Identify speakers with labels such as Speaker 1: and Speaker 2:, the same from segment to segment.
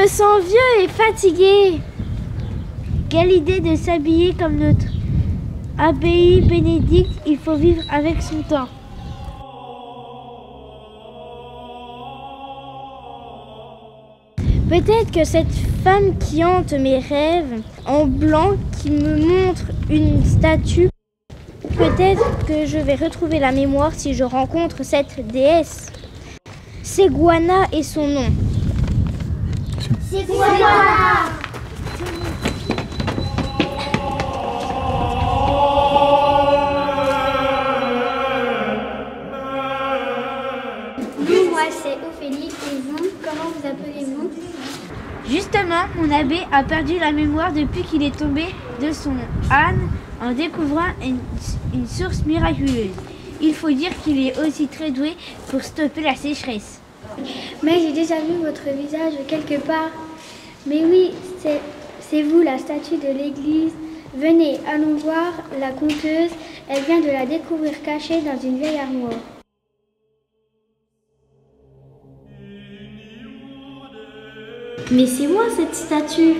Speaker 1: me sens vieux et fatigué. Quelle idée de s'habiller comme notre abbaye Bénédicte. Il faut vivre avec son temps. Peut-être que cette femme qui hante mes rêves, en blanc, qui me montre une statue, peut-être que je vais retrouver la mémoire si je rencontre cette déesse. Seguana est son nom. Seguana!
Speaker 2: Oui, moi c'est Ophélie. Et vous, comment vous appelez-vous?
Speaker 1: Justement, mon abbé a perdu la mémoire depuis qu'il est tombé de son âne en découvrant une source miraculeuse. Il faut dire qu'il est aussi très doué pour stopper la sécheresse.
Speaker 2: Mais j'ai déjà vu votre visage quelque part. Mais oui, c'est vous, la statue de l'église. Venez, allons voir la conteuse. Elle vient de la découvrir cachée dans une vieille armoire.
Speaker 1: Mais c'est moi cette statue.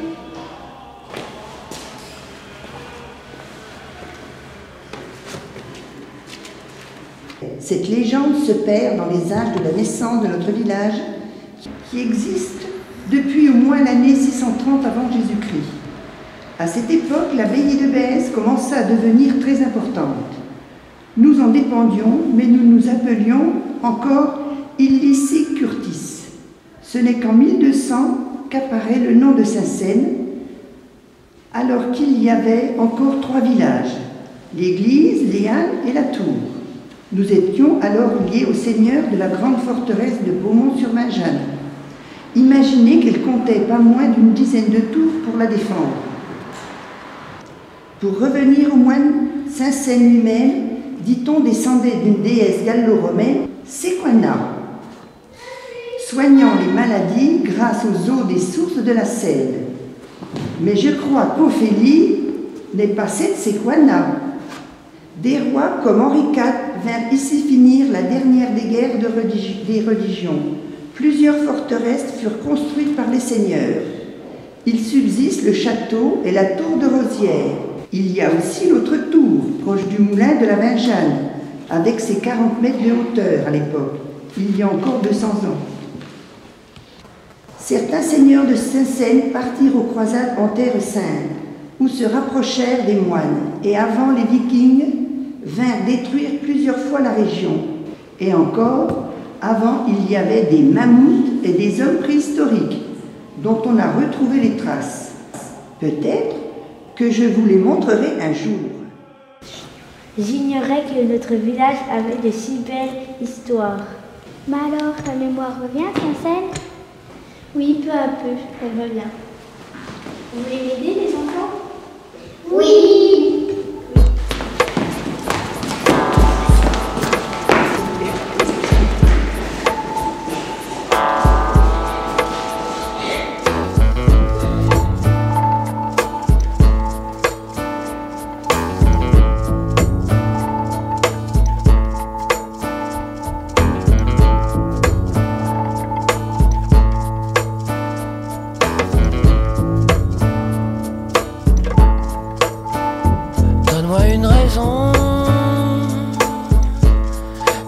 Speaker 3: Cette légende se perd dans les âges de la naissance de notre village, qui existe depuis au moins l'année 630 avant Jésus-Christ. À cette époque, l'abbaye de Bèze commença à devenir très importante. Nous en dépendions, mais nous nous appelions encore Illici Curtis. Ce n'est qu'en 1200 qu'apparaît le nom de Saint-Seine, alors qu'il y avait encore 3 villages, l'église, les Halles et la tour. Nous étions alors liés au seigneur de la grande forteresse de Beaumont-sur-Majanes. Imaginez qu'elle comptait pas moins d'une dizaine de tours pour la défendre. Pour revenir au moine, Saint-Seine lui-même, dit-on, descendait d'une déesse gallo-romaine, Sequana, soignant les maladies grâce aux eaux des sources de la Seine. Mais je crois qu'Ophélie n'est pas cette Sequana. Des rois comme Henri IV vinrent ici finir la dernière des guerres des religions. Plusieurs forteresses furent construites par les seigneurs. Il subsiste le château et la tour de Rosières. Il y a aussi l'autre tour, proche du moulin de la Vingeanne, avec ses 40 mètres de hauteur à l'époque, il y a encore 200 ans. Certains seigneurs de Saint-Seine partirent aux croisades en Terre Sainte, où se rapprochèrent des moines, et avant les Vikings, vinrent détruire plusieurs fois la région. Et encore, avant, il y avait des mammouths et des hommes préhistoriques, dont on a retrouvé les traces. Peut-être que je vous les montrerai un jour.
Speaker 1: J'ignorais que notre village avait de si belles histoires.
Speaker 2: Mais alors, ta mémoire revient, Saint-Seine?
Speaker 1: Oui, peu à peu, elle revient.
Speaker 2: Vous voulez m'aider, les enfants?
Speaker 1: Oui!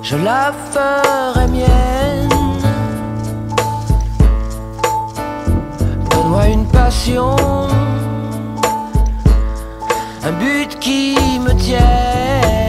Speaker 4: Je la ferai mienne. Donne-moi une passion, un but qui me tienne.